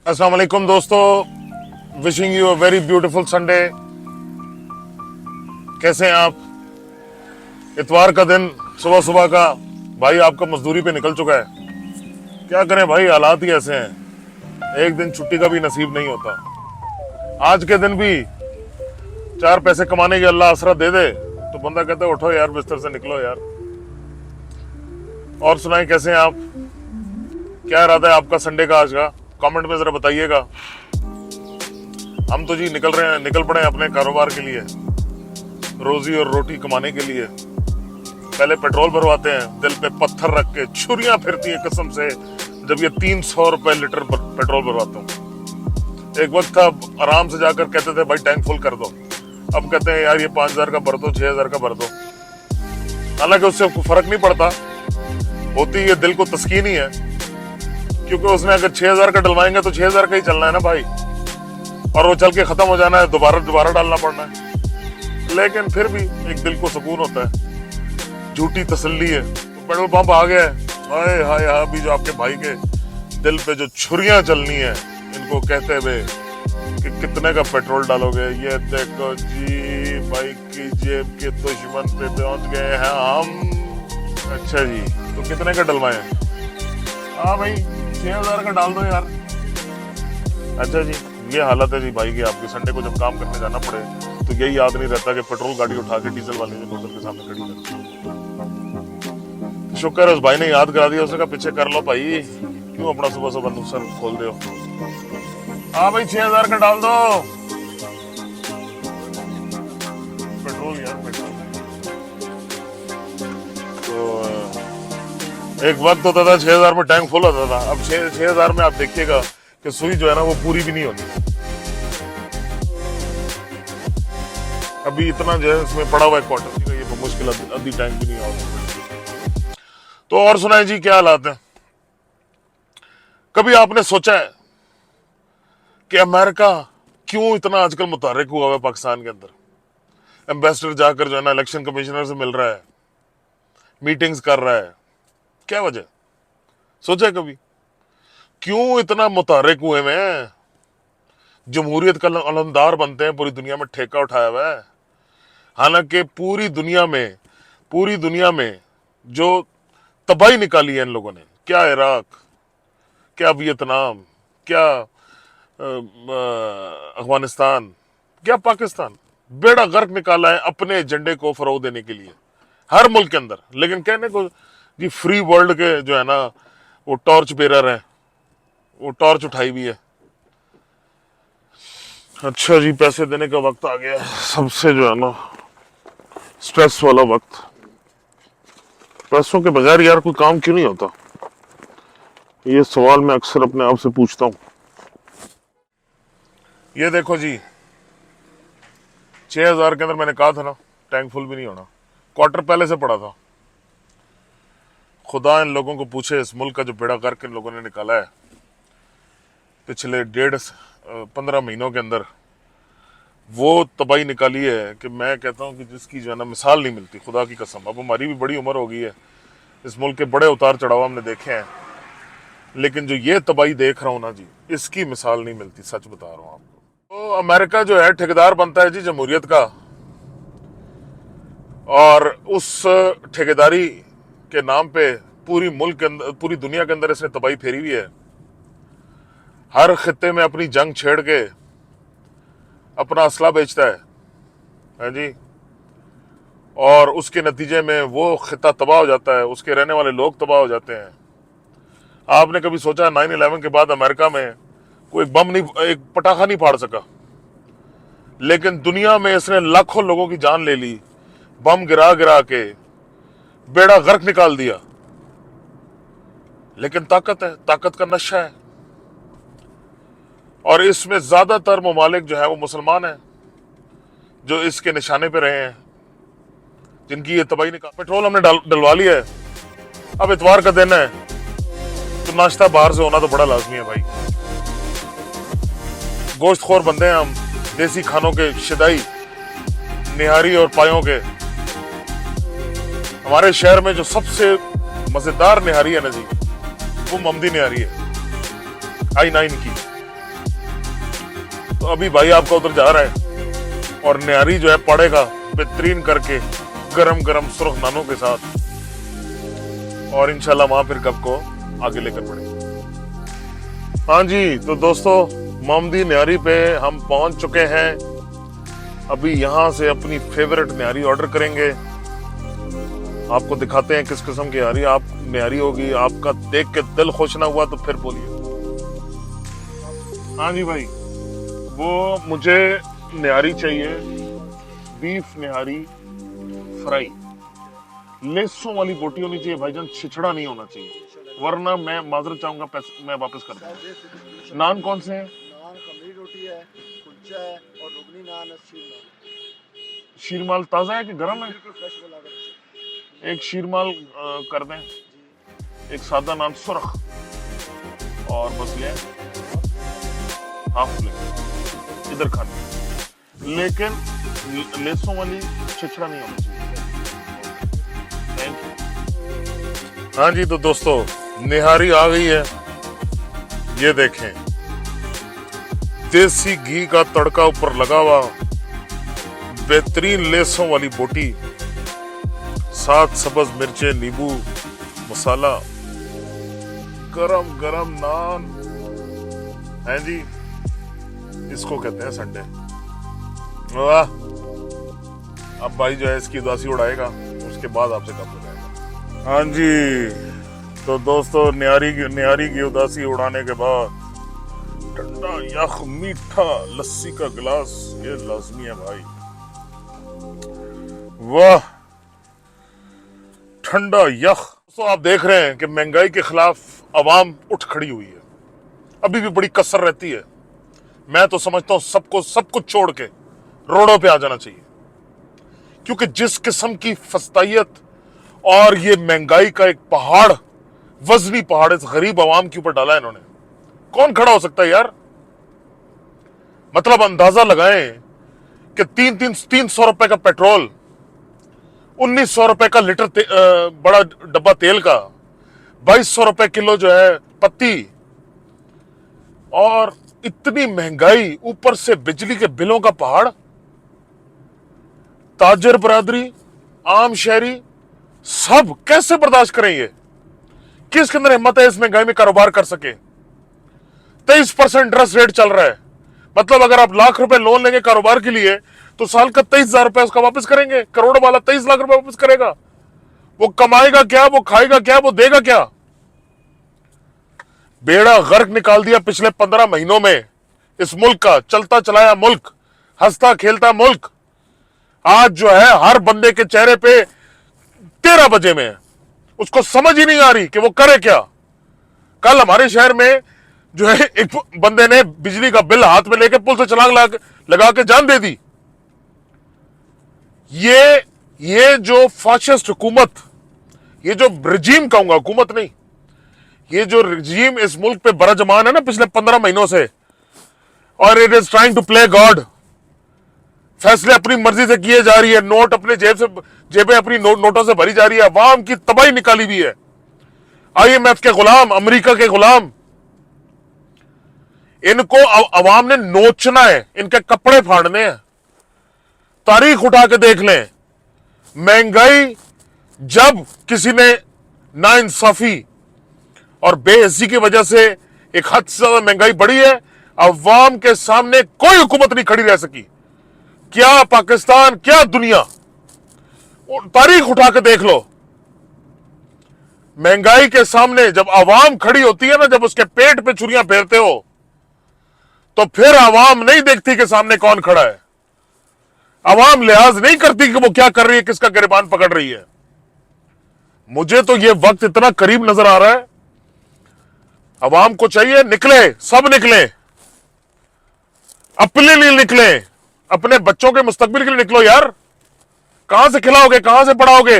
अस्सलाम वालेकुम दोस्तों, wishing you a very beautiful Sunday. कैसे हैं आप? इतवार का दिन सुबह सुबह का भाई आपका मजदूरी पे निकल चुका है। क्या करें भाई, हालात ही ऐसे हैं, एक दिन छुट्टी का भी नसीब नहीं होता। आज के दिन भी चार पैसे कमाने की अल्लाह आसरा दे दे तो बंदा कहता है उठो यार, बिस्तर से निकलो यार। और सुनाएं, कैसे हैं आप? क्या इरादा है आपका संडे का आज का? कमेंट में जरा बताइएगा। हम तो जी निकल पड़े हैं अपने कारोबार के लिए, रोजी और रोटी कमाने के लिए। पहले पेट्रोल भरवाते हैं, दिल पे पत्थर रख के छुरियां फिरती है कसम से जब ये 300 रुपए लीटर पेट्रोल भरवाता हूँ। एक वक्त था आराम से जाकर कहते थे भाई टैंक फुल कर दो, अब कहते हैं यार ये 5,000 का भर दो, 6,000 का भर दो। हालांकि उससे फर्क नहीं पड़ता, होती ये दिल को तस्कीन ही है, क्योंकि उसने अगर 6,000 का डलवाएंगे तो 6,000 का ही चलना है ना भाई, और वो चल के खत्म हो जाना है, दोबारा डालना पड़ना है। लेकिन फिर भी एक दिल को सुकून होता है, झूठी तसल्ली है। तो पेट्रोल पंप आ गया है, हाय हाय अभी जो आपके भाई के दिल पे जो छुरियां चलनी है, इनको कहते हुए कि कितने का पेट्रोल डालोगे। ये देखो जी, भाई की जेब के दुश्मन पे पहुंच गए हैं हम। अच्छा जी, तो कितने का डलवाए? हाँ भाई 6,000 का डाल दो यार। अच्छा जी, ये हालत है जी भाई की आपकी। संडे को जब काम करने जाना पड़े तो यही याद नहीं रहता कि पेट्रोल गाड़ी उठा के डीजल वाले ने बोतल के सामने खड़ी कर। शुक्र है उस भाई ने याद करा दिया, उसने कहा पीछे कर लो भाई, क्यों अपना सुबह सुबह नुकसान खोल दो। हाँ भाई 6,000 का डाल दो पेट्रोल यार, पेट्रोल। तो एक वक्त होता था 6,000 में टैंक फुल होता था, अब 6,000 में आप देखिएगा कि सुई जो है ना वो पूरी भी नहीं होती। अभी इतना जो है इसमें पड़ा हुआ है क्वार्टर का, ये मुश्किल आधी टैंक भी नहीं होती। तो और सुनाए जी, क्या हालात है? कभी आपने सोचा है कि अमेरिका क्यों इतना आजकल मुतहर्रिक हुआ है पाकिस्तान के अंदर? एम्बेसडर जाकर जो है ना इलेक्शन कमिश्नर से मिल रहा है, मीटिंग्स कर रहा है, क्या वजह? सोचा है कभी क्यों इतना मुतहर्रिक हुए में? जमहूरियत का अलमदार बनते हैं, पूरी दुनिया में ठेका उठाया हुआ है। हालांकि पूरी दुनिया में जो तबाही निकाली है इन लोगों ने, क्या इराक, क्या वियतनाम, क्या अफगानिस्तान, क्या पाकिस्तान, बेड़ा गर्क निकाला है अपने एजेंडे को फरोग देने के लिए हर मुल्क के अंदर। लेकिन कहने को जी फ्री वर्ल्ड के जो है ना वो टॉर्च बेरर है, वो टॉर्च उठाई हुई है। अच्छा जी, पैसे देने का वक्त आ गया, सबसे जो है ना स्ट्रेस वाला वक्त। पैसों के बगैर यार कोई काम क्यों नहीं होता, ये सवाल मैं अक्सर अपने आप से पूछता हूँ। ये देखो जी, 6,000 के अंदर मैंने कहा था ना टैंक फुल भी नहीं होना, क्वार्टर पहले से पड़ा था। खुदा इन लोगों को पूछे, इस मुल्क का जो बेड़ा गर्क इन लोगों ने निकाला है पिछले 15 महीनों के अंदर, वो तबाही निकाली है कि मैं कहता हूँ कि जिसकी जो है ना मिसाल नहीं मिलती, खुदा की कसम। अब हमारी भी बड़ी उम्र हो गई है, इस मुल्क के बड़े उतार चढ़ाव हमने देखे हैं, लेकिन जो ये तबाही देख रहा हूँ ना जी, इसकी मिसाल नहीं मिलती, सच बता रहा हूँ आपको। तो अमेरिका जो है ठेकेदार बनता है जी जमहूरियत का, और उस ठेकेदारी के नाम पे पूरी मुल्क के अंदर, पूरी दुनिया के अंदर इसने तबाही फेरी हुई है। हर खित्ते में अपनी जंग छेड़ के अपना असला बेचता है जी, और उसके नतीजे में वो खित्ता तबाह हो जाता है, उसके रहने वाले लोग तबाह हो जाते हैं। आपने कभी सोचा 9/11 के बाद अमेरिका में कोई बम नहीं, एक पटाखा नहीं फाड़ सका, लेकिन दुनिया में इसने लाखों लोगों की जान ले ली, बम गिरा गिरा के बेड़ा गर्क निकाल दिया। लेकिन ताकत है, ताकत का नशा है, और इसमें ज्यादातर ममालिक जो है वो मुसलमान हैं जो इसके निशाने पे रहे हैं, जिनकी ये तबाही निकाल। पेट्रोल हमने डलवा लिया है, अब इतवार का दिन है तो नाश्ता बाहर से होना तो बड़ा लाजमी है भाई। गोश्तखोर बंदे हैं हम, देसी खानों के शिदाई, निहारी और पायों के। हमारे शहर में जो सबसे मजेदार निहारी है ना जी, वो ममदी निहारी है, I9 की। तो अभी भाई आपका उधर जा रहा है और न्यारी जो है पड़ेगा बेहतरीन करके गरम गरम सुर्ख नानों के साथ, और इंशाल्लाह वहां फिर कब को आगे लेकर बढ़ेंगे। हाँ जी, तो दोस्तों मोमदी न्यारी पे हम पहुंच चुके हैं। अभी यहां से अपनी फेवरेट न्यारी ऑर्डर करेंगे। आपको दिखाते हैं किस किस्म की न्यारी होगी। आपका देख के दिल खुश ना हुआ तो फिर बोलिए। हाँ जी भाई, वो मुझे न्यारी चाहिए, बीफ न्यारी फ्राई, लेसों वाली बोटी होनी चाहिए भाईजान, छिछड़ा नहीं होना चाहिए, वरना मैं माजरत चाहूंगा, पैसे मैं वापस कर दूंगा। नान कौन से हैं? नान खमीरी रोटी है, कुलचा है और रुगनी नान है, शीरमाल ताजा है कि गरम है? बिल्कुल फ्रेश बना कर। एक शीरमाल कर दें, एक सादा नान सुर्ख, और बस ले हाफ प्लेट इधर खाना, लेकिन लेसों वाली छिछड़ा नहीं होना चाहिए। हाँ जी, तो दोस्तों निहारी आ गई है। ये देखें, देसी घी का तड़का ऊपर लगा हुआ, बेहतरीन लेसों वाली बोटी, साथ सब्ज मिर्चे, नींबू, मसाला, गरम गरम नान है जी। इसको कहते हैं संडे। वाह, अब भाई जो है इसकी उदासी उड़ाएगा, उसके बाद आपसे कब लगाएगा। हाँ जी, तो दोस्तों न्यारी की उदासी उड़ाने के बाद ठंडा यख मीठा लस्सी का गिलास, ये लाजमी है भाई। वाह, ठंडा यख। तो आप देख रहे हैं कि महंगाई के खिलाफ आवाम उठ खड़ी हुई है। अभी भी बड़ी कसर रहती है। मैं तो समझता हूं सबको सब कुछ छोड़ के रोडों पे आ जाना चाहिए, क्योंकि जिस किस्म की फस्तायत और ये महंगाई का एक पहाड़, वजनी पहाड़ इस गरीब आवाम के ऊपर डाला है इन्होंने, कौन खड़ा हो सकता है यार? मतलब अंदाजा लगाएं कि 300 रुपए का पेट्रोल, 1900 रुपए का लीटर बड़ा डब्बा तेल का, 2200 रुपए किलो जो है पत्ती, और इतनी महंगाई, ऊपर से बिजली के बिलों का पहाड़। ताजर बरादरी, आम शहरी सब कैसे बर्दाश्त करें? ये किसके अंदर हिम्मत है इस महंगाई में कारोबार कर सके? 23% इंटरेस्ट रेट चल रहा है। मतलब अगर आप लाख रुपए लोन लेंगे कारोबार के लिए तो साल का 23,000 रुपए उसका वापस करेंगे। करोड़ वाला 23 लाख रुपए वापस करेगा। वो कमाएगा क्या? वो खाएगा क्या? वो देगा क्या? बेड़ा गर्क निकाल दिया पिछले 15 महीनों में इस मुल्क का। चलता चलाया मुल्क, हंसता खेलता मुल्क, आज जो है हर बंदे के चेहरे पे 13 बजे में है। उसको समझ ही नहीं आ रही कि वो करे क्या। कल हमारे शहर में जो है एक बंदे ने बिजली का बिल हाथ में लेके पुल से छलांग लगा के जान दे दी। ये जो फाशिस्ट हुकूमत, ये जो रजीम कहूंगा, हुकूमत नहीं, ये जो रजीम इस मुल्क पे बरजमान है ना पिछले 15 महीनों से, और it is trying to play God. फैसले अपनी मर्जी से किए जा रही है, नोट अपने जेबें अपनी नोटों से भरी जा रही है, अवाम की तबाही निकाली हुई है। IMF के गुलाम, अमेरिका के गुलाम, इनको अवाम ने नोचना है, इनके कपड़े फाड़ने हैं। तारीख उठा के देख लें, महंगाई जब किसी ने नाइंसाफी और बेइज्जती की वजह से एक हद से ज्यादा महंगाई बढ़ी है, अवाम के सामने कोई हुकूमत नहीं खड़ी रह सकी। क्या पाकिस्तान, क्या दुनिया, तारीख उठा के देख लो। महंगाई के सामने जब आवाम खड़ी होती है ना, जब उसके पेट पे छुरियां फेरते हो, तो फिर आवाम नहीं देखती कि सामने कौन खड़ा है। आवाम लिहाज नहीं करती कि वो क्या कर रही है, किसका गिरबान पकड़ रही है। मुझे तो ये वक्त इतना करीब नजर आ रहा है। आवाम को चाहिए निकले, सब निकले, अपने लिए निकले, अपने बच्चों के मुस्तकबिल के लिए निकलो यार। कहां से खिलाओगे, कहां से पढ़ाओगे?